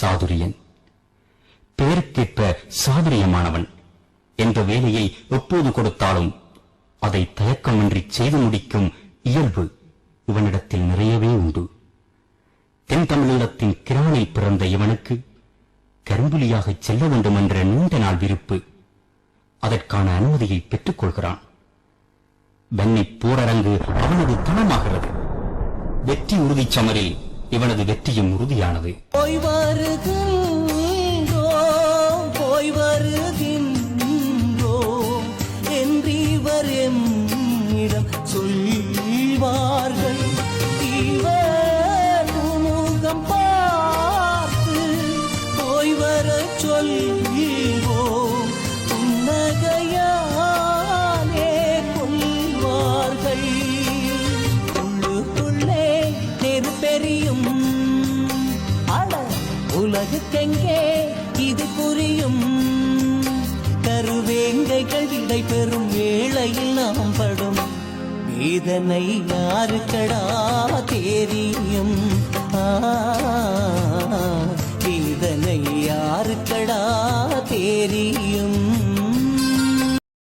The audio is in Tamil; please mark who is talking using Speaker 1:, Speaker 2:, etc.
Speaker 1: சாதுரியன், பெயருக்கேற்ப சாதுரியமானவன். என்ற வேலையை எப்போது கொடுத்தாலும் அதை தயக்கமின்றி செய்து முடிக்கும் இயல்பு இவனிடத்தில் நிறையவே உண்டு. தென் தமிழீழத்தின் கிரானில் பிறந்த இவனுக்கு கரும்புலியாக செல்ல வேண்டும் என்ற நீண்ட நாள் விருப்பு. அதற்கான அனுமதியை பெற்றுக் கொள்கிறான். வன்னி போரரங்கு அவனது தளமாகிறது. வெற்றி உறுதிச் சமரில் இவனது வெற்றியும் உறுதியானது.
Speaker 2: போய் வருகின்றோம் என்றிவர் எம்மிடம் சொல்வார்கள். இவர் முகம் பார்த்து போய் வர சொல்வோம், புன்னகையாலே கொள்வார்கள். உள்ளுக்குள்ளே நெருப்பெரியும் உலகுக்கெங்கே இது புரியும். கருவேங்கைகள் விடை பெறும் வேளையில் நாம் படும் வேதனை யாருக்கடா தெரியும். வேதனை யாருக்கடா தெரியும்.